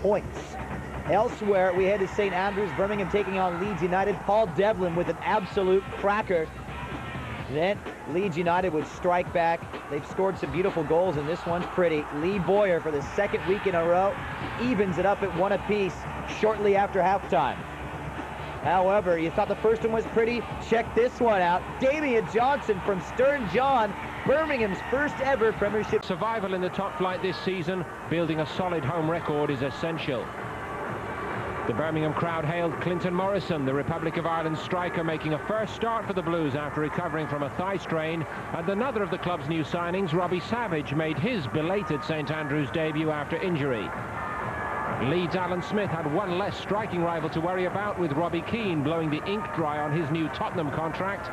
points. Elsewhere, we head to St. Andrews, Birmingham taking on Leeds United. Paul Devlin with an absolute cracker. Then Leeds United would strike back. They've scored some beautiful goals, and this one's pretty. Lee Boyer, for the second week in a row, evens it up at 1 apiece shortly after halftime. However, you thought the first one was pretty? Check this one out. Damian Johnson from Stern John, Birmingham's first ever Premiership. Survival in the top flight this season, building a solid home record is essential. The Birmingham crowd hailed Clinton Morrison, the Republic of Ireland striker, making a first start for the Blues after recovering from a thigh strain, and another of the club's new signings, Robbie Savage, made his belated St Andrews debut after injury. Leeds' Alan Smith had one less striking rival to worry about, with Robbie Keane blowing the ink dry on his new Tottenham contract.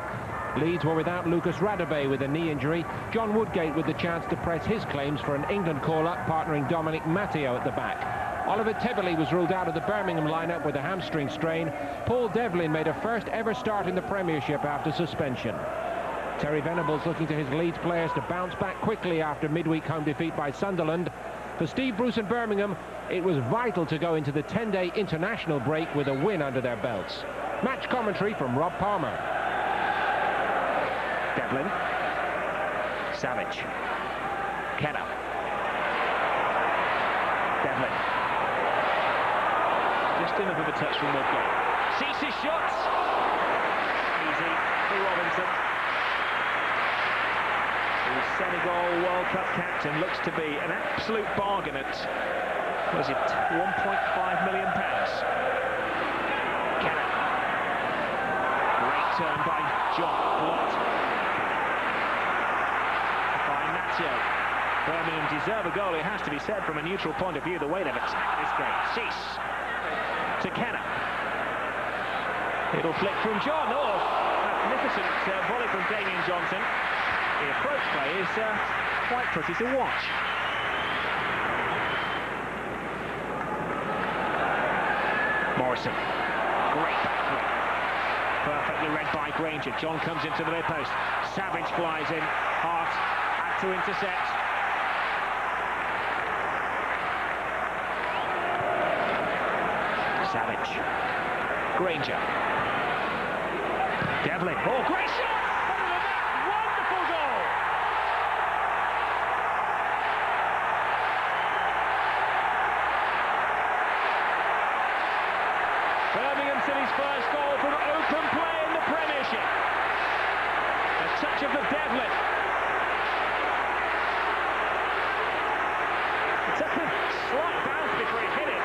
Leeds were without Lucas Radebe with a knee injury. John Woodgate with the chance to press his claims for an England call-up, partnering Dominic Matteo at the back. Oliver Tebberley was ruled out of the Birmingham lineup with a hamstring strain. Paul Devlin made a first ever start in the Premiership after suspension. Terry Venables looking to his Leeds players to bounce back quickly after midweek home defeat by Sunderland. For Steve Bruce and Birmingham, it was vital to go into the 10-day international break with a win under their belts. Match commentary from Rob Palmer. Devlin. Savage. Kenner. Devlin. Just enough of a touch from Woodgate. Sees his shots. Easy for Robinson. The Senegal World Cup captain looks to be an absolute bargain at, was it, £1.5 million. Kenner. Great turn by John. Blocked by Nacho. Birmingham deserve a goal, it has to be said, from a neutral point of view, the way they've attacked this game. Cease to Kenner. It'll flick from John. Oh, magnificent volley from Damian Johnson. The approach play is quite pretty to watch. Morrison. Great backflip. Perfectly read by Granger. John comes into the mid post. Savage flies in. Hart had to intercept. Savage. Granger. Devlin. Oh, great shot! Wonderful goal! Birmingham City's first goal from open play in the Premiership. A touch of the Devlin. It took a slight bounce before he hit it.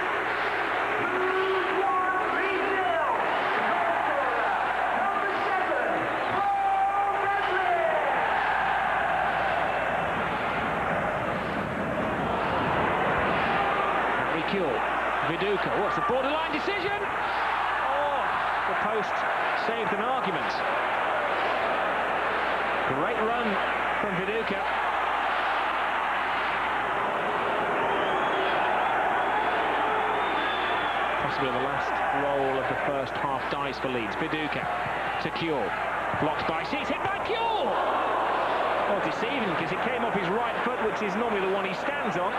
Viduka, oh, it's a borderline decision. Oh, the post saved an argument. Great run from Viduka. Possibly the last roll of the first half dice for Leeds. Viduka to Kjell. Blocked by Seats, hit by Kjell. Oh, deceiving, because it came off his right foot, which is normally the one he stands on.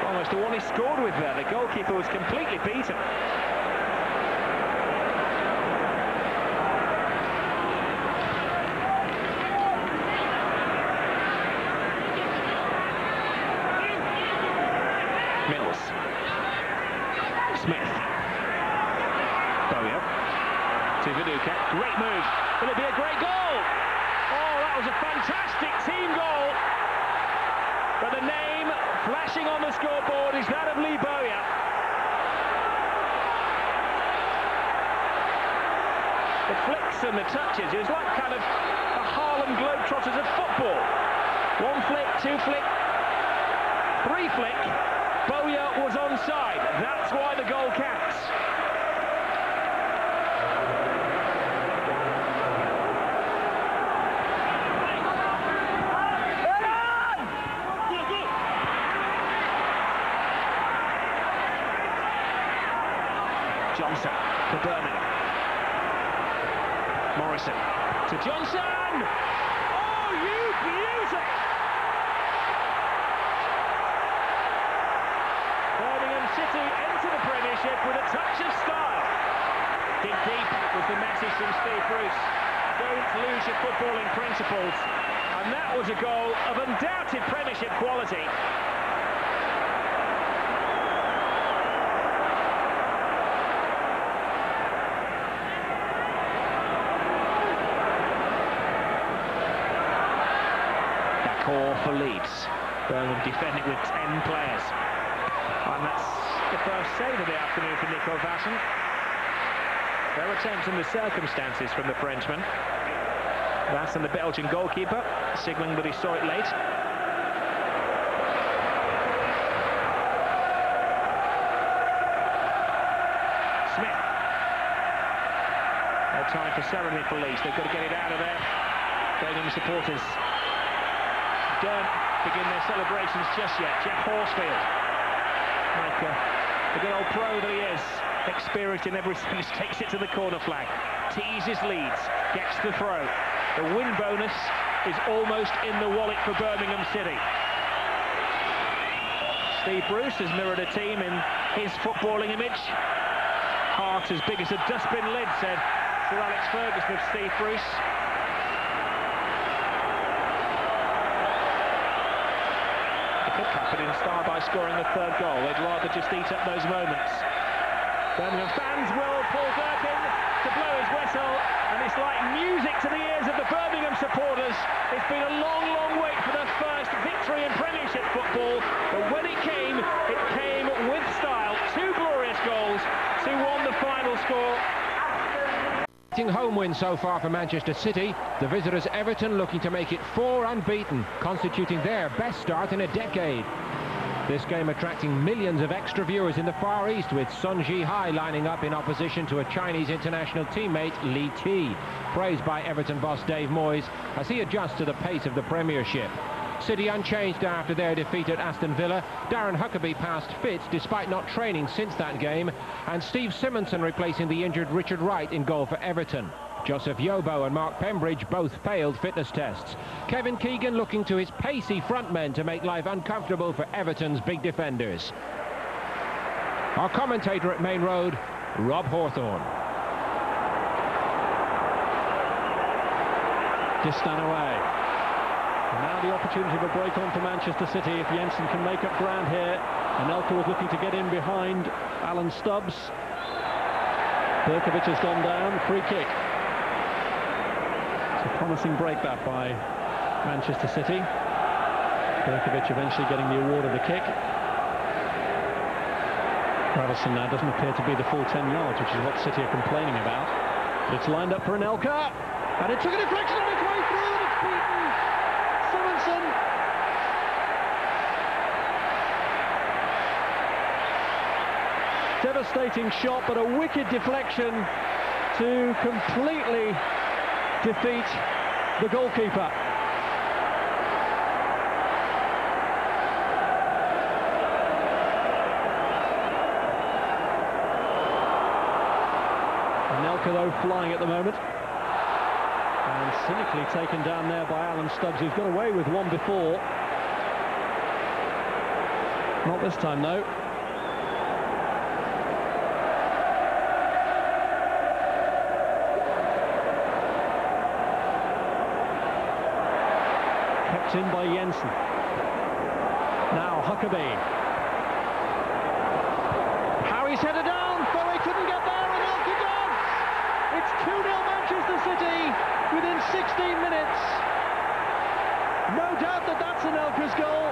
Almost the one he scored with there. The goalkeeper was completely beaten. Mills. Smith. Bowyer. To Viduka. Great move. Will it be a great goal? Oh, that was a fantastic team goal. But the name flashing on the scoreboard is that of Lee Bowyer. The flicks and the touches, it was like kind of a Harlem Globetrotters of football. One flick, two flick, three flick. Bowyer was onside. That's why the goal counts. Johnson for Birmingham. Morrison to Johnson. Oh, you beauty! Birmingham City from Steve Bruce. Don't lose your footballing principles. And that was a goal of undoubted Premiership quality. Backhaul for Leeds. Birmingham defending with 10 players. And that's the first save of the afternoon for Nico Vasson. Their attempts in the circumstances from the Frenchman. Vasson, the Belgian goalkeeper, signalling that he saw it late. Smith. No time for ceremony for Leeds. They've got to get it out of there. Birmingham supporters don't begin their celebrations just yet. Jeff Horsfield, like the good old pro that he is, experienced in every sense, takes it to the corner flag, teases Leeds, gets the throw. The win bonus is almost in the wallet for Birmingham City. Steve Bruce has mirrored a team in his footballing image. Heart as big as a dustbin lid, said Sir Alex Ferguson of Steve Bruce. Could happen in style by scoring the third goal. They'd rather just eat up those moments. Birmingham fans will Paul Durkin to blow his whistle, and it's like music to the ears of the Birmingham supporters. It's been a long, long wait for their first victory in Premiership football, but when it came with style. 2 glorious goals to won the final score. Home win so far for Manchester City. The visitors Everton looking to make it 4 unbeaten, constituting their best start in a decade. This game attracting millions of extra viewers in the Far East, with Sun Jihai lining up in opposition to a Chinese international teammate, Li Ti, praised by Everton boss Dave Moyes as he adjusts to the pace of the Premiership. City unchanged after their defeat at Aston Villa. Darren Huckabee passed fit despite not training since that game, and Steve Simonson replacing the injured Richard Wright in goal for Everton. Joseph Yobo and Mark Pembridge both failed fitness tests. Kevin Keegan looking to his pacey frontmen to make life uncomfortable for Everton's big defenders. Our commentator at Main Road, Rob Hawthorne. Distan away. And now the opportunity of a break on for Manchester City if Jensen can make up ground here. Anelka was looking to get in behind Alan Stubbs. Berkovic has gone down. Free kick. It's a promising break that by Manchester City. Berkovic eventually getting the award of the kick. Gravison now doesn't appear to be the full 10 yards, which is what City are complaining about. But it's lined up for Anelka. And it took a deflection on its way through, and it's beaten. Simonson. Devastating shot, but a wicked deflection to completely defeat the goalkeeper. Anelka, though, flying at the moment. And cynically taken down there by Alan Stubbs, who's got away with one before. Not this time, though. Kept in by Jensen. Now Huckabee. Howie's headed down. Foe couldn't get there, and Anelka does. It's 2-0 Manchester City within 16 minutes. No doubt that that's Anelka's goal.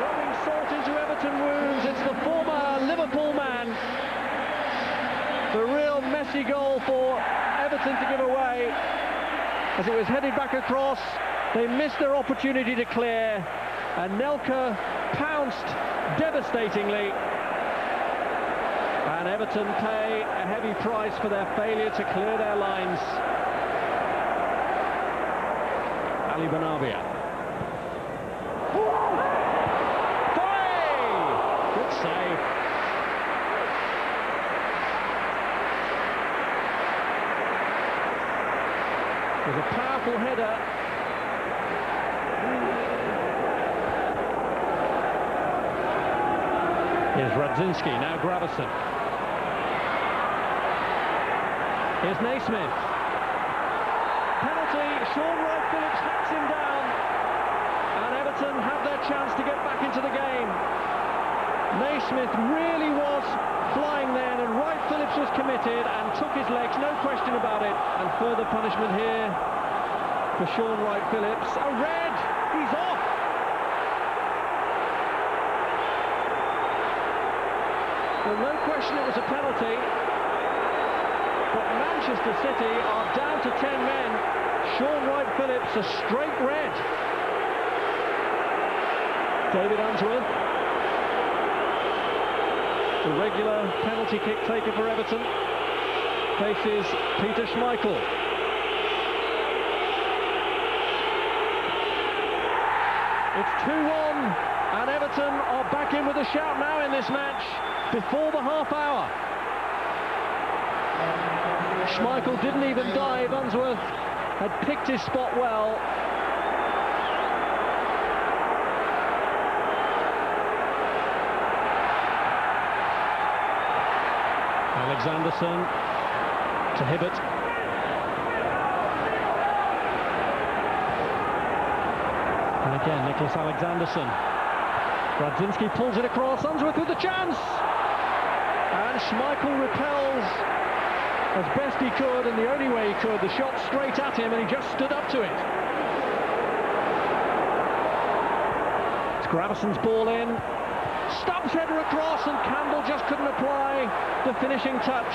Rubbing salt into Everton wounds. It's the former Liverpool man. The real messy goal for Everton to give away. As it was headed back across, they missed their opportunity to clear. Anelka pounced devastatingly. And Everton pay a heavy price for their failure to clear their lines. Ali Benabia. Hey! Good save. It was a powerful header. Here's Radzinski, now Gravison. Here's Naismith. Penalty, Sean Wright-Phillips hacks him down, and Everton have their chance to get back into the game. Naismith really was flying then, and Wright-Phillips was committed and took his legs, no question about it. And further punishment here for Sean Wright-Phillips. A red! He's off! Well, no question it was a penalty, but Manchester City are down to 10 men. Sean Wright-Phillips, a straight red. David Unsworth, the regular penalty kick taker for Everton, faces Peter Schmeichel. It's 2-1, and Everton are back in with a shout now in this match before the half hour. Schmeichel didn't even dive. Unsworth had picked his spot well. Alexanderson to Hibbert. And again, Nicholas Alexanderson. Radzinski pulls it across. Unsworth with the chance! And Schmeichel repels as best he could, and the only way he could. The shot straight at him, and he just stood up to it. It's Graveson's ball in. Stubbs header across, and Campbell just couldn't apply the finishing touch.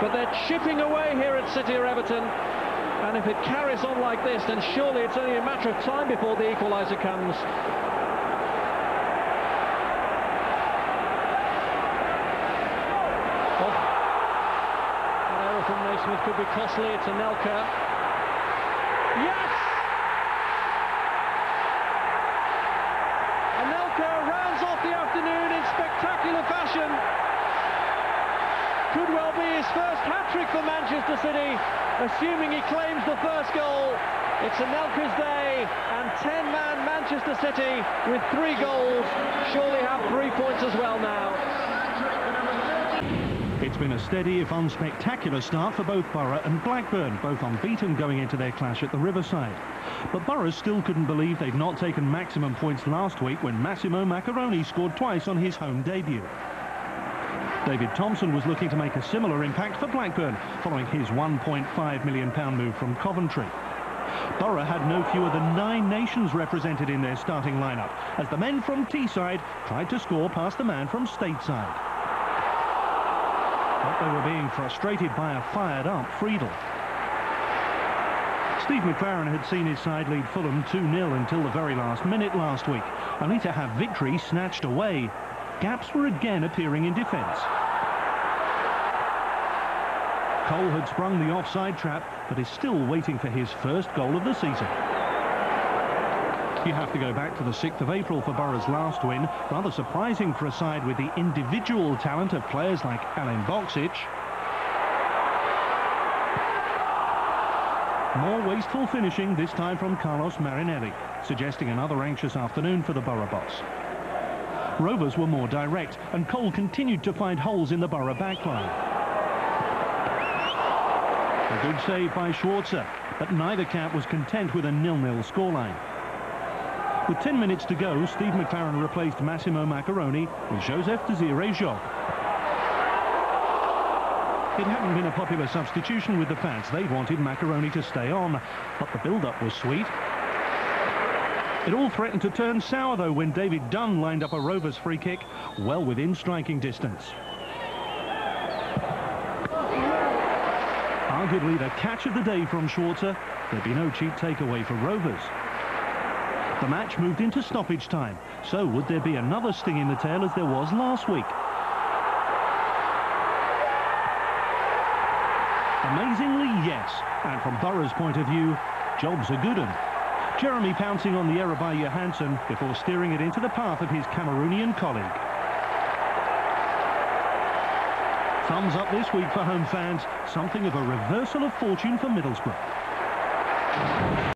But they're chipping away here at City or Everton, and if it carries on like this, then surely it's only a matter of time before the equaliser comes. Naismith could be costly. It's Anelka. Yes! Anelka rounds off the afternoon in spectacular fashion. Could well be his first hat-trick for Manchester City, assuming he claims the first goal. It's Anelka's day, and 10-man Manchester City with 3 goals surely have 3 points as well now. It's been a steady, if unspectacular, start for both Borough and Blackburn, both unbeaten going into their clash at the Riverside. But Borough still couldn't believe they'd not taken maximum points last week when Massimo Macaroni scored twice on his home debut. David Thompson was looking to make a similar impact for Blackburn, following his £1.5 million move from Coventry. Borough had no fewer than 9 nations represented in their starting lineup, as the men from Teesside tried to score past the man from Stateside. But they were being frustrated by a fired-up Friedel. Steve McLaren had seen his side lead Fulham 2-0 until the very last minute last week, only to have victory snatched away. Gaps were again appearing in defence. Cole had sprung the offside trap, but is still waiting for his first goal of the season. You have to go back to the 6th of April for Borough's last win, rather surprising for a side with the individual talent of players like Alen Boksic. More wasteful finishing, this time from Carlos Marinelli, suggesting another anxious afternoon for the Borough boss. Rovers were more direct, and Cole continued to find holes in the Borough backline. A good save by Schwarzer, but neither camp was content with a 0-0 scoreline. With 10 minutes to go, Steve McLaren replaced Massimo Macaroni with Joseph Desiré-Jogues. It hadn't been a popular substitution with the fans. They wanted Macaroni to stay on, but the build-up was sweet. It all threatened to turn sour, though, when David Dunn lined up a Rovers free kick well within striking distance. Arguably the catch of the day from Schwarzer, there'd be no cheap takeaway for Rovers. The match moved into stoppage time, so would there be another sting in the tail as there was last week? Amazingly, yes, and from Borough's point of view, job's a good one. Jeremy pouncing on the error by Johansson before steering it into the path of his Cameroonian colleague. Thumbs up this week for home fans, something of a reversal of fortune for Middlesbrough.